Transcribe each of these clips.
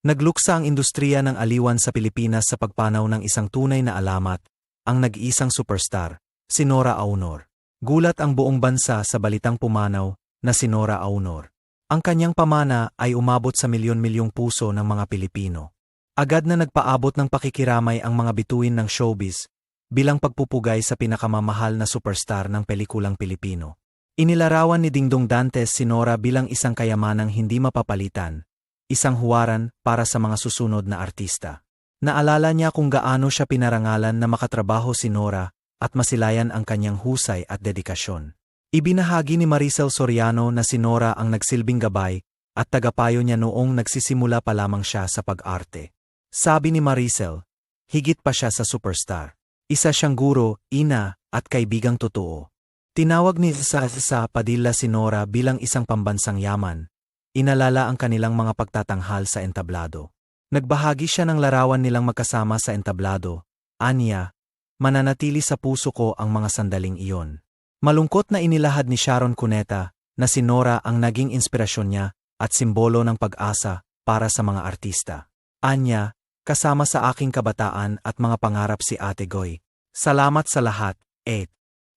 Nagluksa ang industriya ng aliwan sa Pilipinas sa pagpanaw ng isang tunay na alamat, ang nag-iisang superstar, si Nora Aunor. Gulat ang buong bansa sa balitang pumanaw na si Nora Aunor. Ang kanyang pamana ay umabot sa milyon-milyong puso ng mga Pilipino. Agad na nagpaabot ng pakikiramay ang mga bituin ng showbiz bilang pagpupugay sa pinakamamahal na superstar ng pelikulang Pilipino. Inilarawan ni Dingdong Dantes si Nora bilang isang kayamanang hindi mapapalitan, isang huwaran para sa mga susunod na artista. Naalala niya kung gaano siya pinarangalan na makatrabaho si Nora at masilayan ang kanyang husay at dedikasyon. Ibinahagi ni Maricel Soriano na si Nora ang nagsilbing gabay at tagapayo niya noong nagsisimula pa lamang siya sa pag-arte. Sabi ni Maricel, higit pa siya sa superstar. Isa siyang guro, ina, at kaibigang totoo. Tinawag ni Sa Padilla si Nora bilang isang pambansang yaman. Inalala ang kanilang mga pagtatanghal sa entablado. Nagbahagi siya ng larawan nilang magkasama sa entablado. Aniya, mananatili sa puso ko ang mga sandaling iyon. Malungkot na inilahad ni Sharon Cuneta na si Nora ang naging inspirasyon niya at simbolo ng pag-asa para sa mga artista. Anya, kasama sa aking kabataan at mga pangarap si Ate Goy. Salamat sa lahat. 8.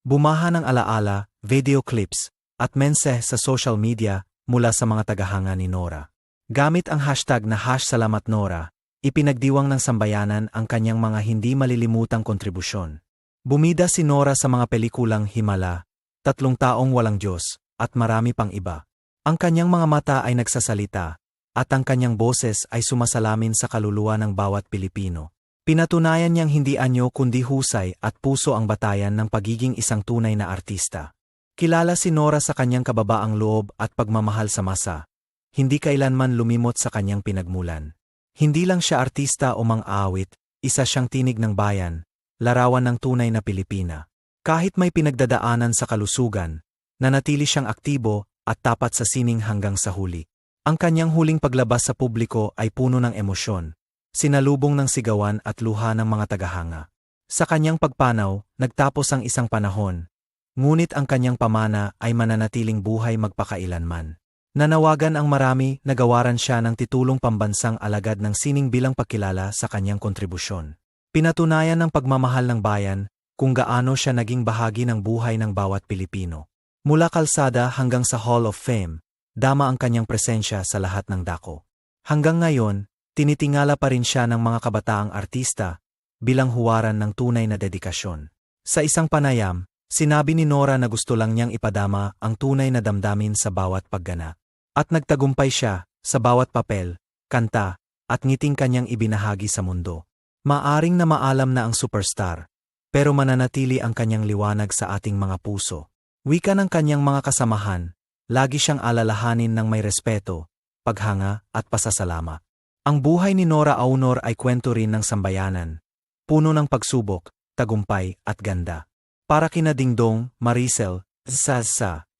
Bumaha ng alaala, video clips, at mensahe sa social media mula sa mga tagahanga ni Nora. Gamit ang hashtag na #SalamatNora, ipinagdiwang ng sambayanan ang kanyang mga hindi malilimutang kontribusyon. Bumida si Nora sa mga pelikulang Himala, 3 Taong Walang Diyos, at marami pang iba. Ang kanyang mga mata ay nagsasalita, at ang kanyang boses ay sumasalamin sa kaluluwa ng bawat Pilipino. Pinatunayan niyang hindi anyo kundi husay at puso ang batayan ng pagiging isang tunay na artista. Kilala si Nora sa kanyang kababaang loob at pagmamahal sa masa. Hindi kailanman lumimot sa kanyang pinagmulan. Hindi lang siya artista o mang-aawit, isa siyang tinig ng bayan, larawan ng tunay na Pilipina. Kahit may pinagdadaanan sa kalusugan, nanatili siyang aktibo at tapat sa sining hanggang sa huli. Ang kanyang huling paglabas sa publiko ay puno ng emosyon, sinalubong ng sigawan at luha ng mga tagahanga. Sa kanyang pagpanaw, nagtapos ang isang panahon, ngunit ang kanyang pamana ay mananatiling buhay magpakailanman. Nanawagan ang marami na gawaran siya ng titulong pambansang alagad ng sining bilang pagkilala sa kanyang kontribusyon. Pinatunayan ng pagmamahal ng bayan kung gaano siya naging bahagi ng buhay ng bawat Pilipino. Mula kalsada hanggang sa Hall of Fame, dama ang kanyang presensya sa lahat ng dako. Hanggang ngayon, tinitingala pa rin siya ng mga kabataang artista bilang huwaran ng tunay na dedikasyon. Sa isang panayam, sinabi ni Nora na gusto lang niyang ipadama ang tunay na damdamin sa bawat pagganap. At nagtagumpay siya sa bawat papel, kanta, at ngiting kanyang ibinahagi sa mundo. Maaring na maalam na ang superstar, pero mananatili ang kanyang liwanag sa ating mga puso. Wika ng kanyang mga kasamahan, lagi siyang alalahanin ng may respeto, paghanga at pasasalamat. Ang buhay ni Nora Aunor ay kwento rin ng sambayanan, puno ng pagsubok, tagumpay at ganda. Para kina Dingdong, Maricel, Sa,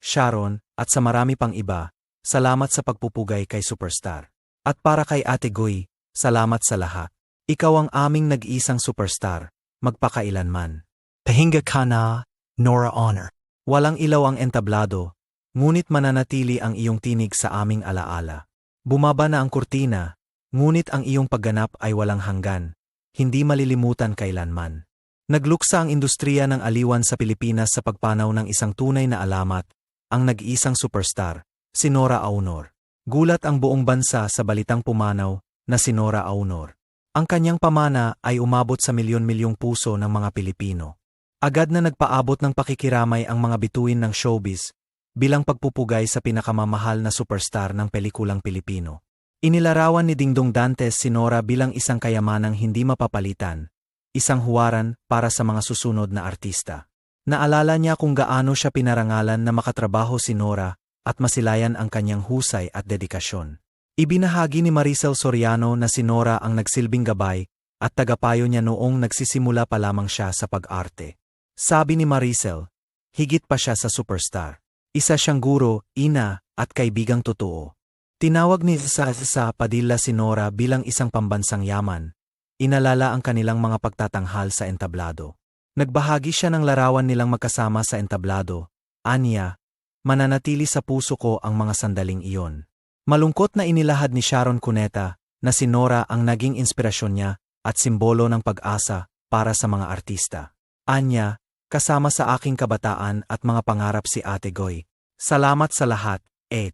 Sharon, at sa marami pang iba, salamat sa pagpupugay kay superstar. At para kay Ate Goy, salamat sa lahat. Ikaw ang aming nag-iisang superstar, magpakailanman. Pahinga ka na, Nora Aunor. Walang ilaw ang entablado, ngunit mananatili ang iyong tinig sa aming alaala. Bumaba na ang kurtina, ngunit ang iyong pagganap ay walang hanggan, hindi malilimutan kailanman. Nagluksa ang industriya ng aliwan sa Pilipinas sa pagpanaw ng isang tunay na alamat, ang nag-iisang superstar, si Nora Aunor. Gulat ang buong bansa sa balitang pumanaw na si Nora Aunor. Ang kanyang pamana ay umabot sa milyon-milyong puso ng mga Pilipino. Agad na nagpaabot ng pakikiramay ang mga bituin ng showbiz bilang pagpupugay sa pinakamamahal na superstar ng pelikulang Pilipino. Inilarawan ni Dingdong Dantes si Nora bilang isang kayamanang hindi mapapalitan, isang huwaran para sa mga susunod na artista. Naalala niya kung gaano siya pinarangalan na makatrabaho si Nora at masilayan ang kanyang husay at dedikasyon. Ibinahagi ni Maricel Soriano na si Nora ang nagsilbing gabay at tagapayo niya noong nagsisimula pa lamang siya sa pag-arte. Sabi ni Maricel, higit pa siya sa superstar. Isa siyang guro, ina, at kaibigang totoo. Tinawag ni Sa Padilla si Nora bilang isang pambansang yaman. Inalala ang kanilang mga pagtatanghal sa entablado. Nagbahagi siya ng larawan nilang magkasama sa entablado. Aniya, mananatili sa puso ko ang mga sandaling iyon. Malungkot na inilahad ni Sharon Cuneta na si Nora ang naging inspirasyon niya at simbolo ng pag-asa para sa mga artista. Anya, kasama sa aking kabataan at mga pangarap si Ate Goy. Salamat sa lahat. 8.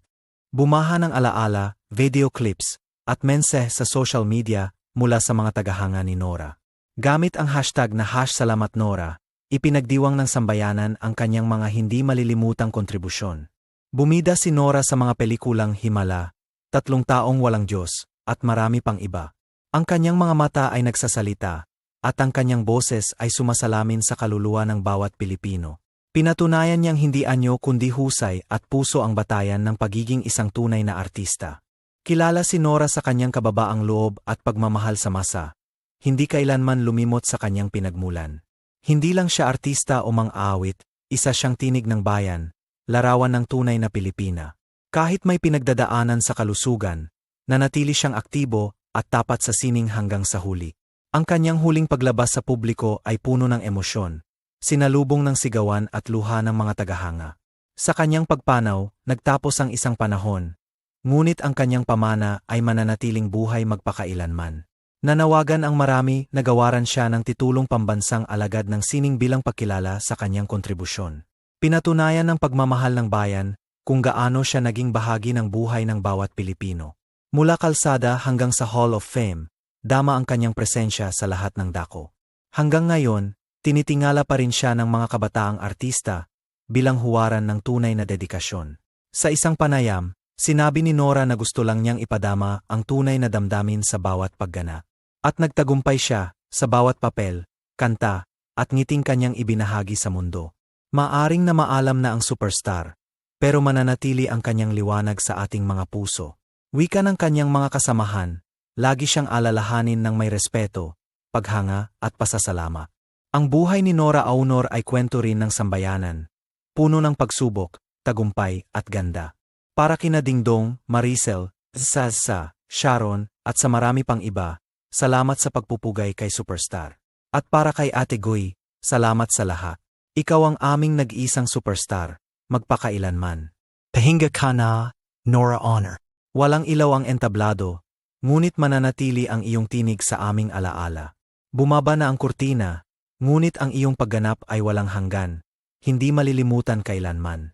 Bumaha ng alaala, video clips, at mensahe sa social media mula sa mga tagahanga ni Nora. Gamit ang hashtag na #SalamatNora, ipinagdiwang ng sambayanan ang kanyang mga hindi malilimutang kontribusyon. Bumida si Nora sa mga pelikulang Himala, 3 Taong Walang Diyos, at marami pang iba. Ang kanyang mga mata ay nagsasalita, at ang kanyang boses ay sumasalamin sa kaluluwa ng bawat Pilipino. Pinatunayan niyang hindi anyo kundi husay at puso ang batayan ng pagiging isang tunay na artista. Kilala si Nora sa kanyang kababaang loob at pagmamahal sa masa. Hindi kailanman lumimot sa kanyang pinagmulan. Hindi lang siya artista o mang-aawit, isa siyang tinig ng bayan, larawan ng tunay na Pilipina. Kahit may pinagdadaanan sa kalusugan, nanatili siyang aktibo at tapat sa sining hanggang sa huli. Ang kanyang huling paglabas sa publiko ay puno ng emosyon, sinalubong ng sigawan at luha ng mga tagahanga. Sa kanyang pagpanaw, nagtapos ang isang panahon, ngunit ang kanyang pamana ay mananatiling buhay magpakailanman. Nanawagan ang marami na gawaran siya ng titulong pambansang alagad ng sining bilang pagkilala sa kanyang kontribusyon. Pinatunayan ng pagmamahal ng bayan kung gaano siya naging bahagi ng buhay ng bawat Pilipino. Mula kalsada hanggang sa Hall of Fame, dama ang kanyang presensya sa lahat ng dako. Hanggang ngayon, tinitingala pa rin siya ng mga kabataang artista bilang huwaran ng tunay na dedikasyon. Sa isang panayam, sinabi ni Nora na gusto lang niyang ipadama ang tunay na damdamin sa bawat paggana. At nagtagumpay siya sa bawat papel, kanta, at ngiting kanyang ibinahagi sa mundo. Maaring na maalam na ang superstar, pero mananatili ang kanyang liwanag sa ating mga puso. Wika ng kanyang mga kasamahan, lagi siyang alalahanin ng may respeto, paghanga, at pasasalamat. Ang buhay ni Nora Aunor ay kwento rin ng sambayanan, puno ng pagsubok, tagumpay, at ganda. Para kina Dingdong, Maricel, Zaza, Sharon, at sa marami pang iba, salamat sa pagpupugay kay superstar. At para kay Ate Goy, salamat sa lahat. Ikaw ang aming nag-iisang superstar, magpakailanman. Pahinga ka na, Nora Aunor. Walang ilaw ang entablado, ngunit mananatili ang iyong tinig sa aming alaala. Bumaba na ang kurtina, ngunit ang iyong pagganap ay walang hanggan, hindi malilimutan kailanman.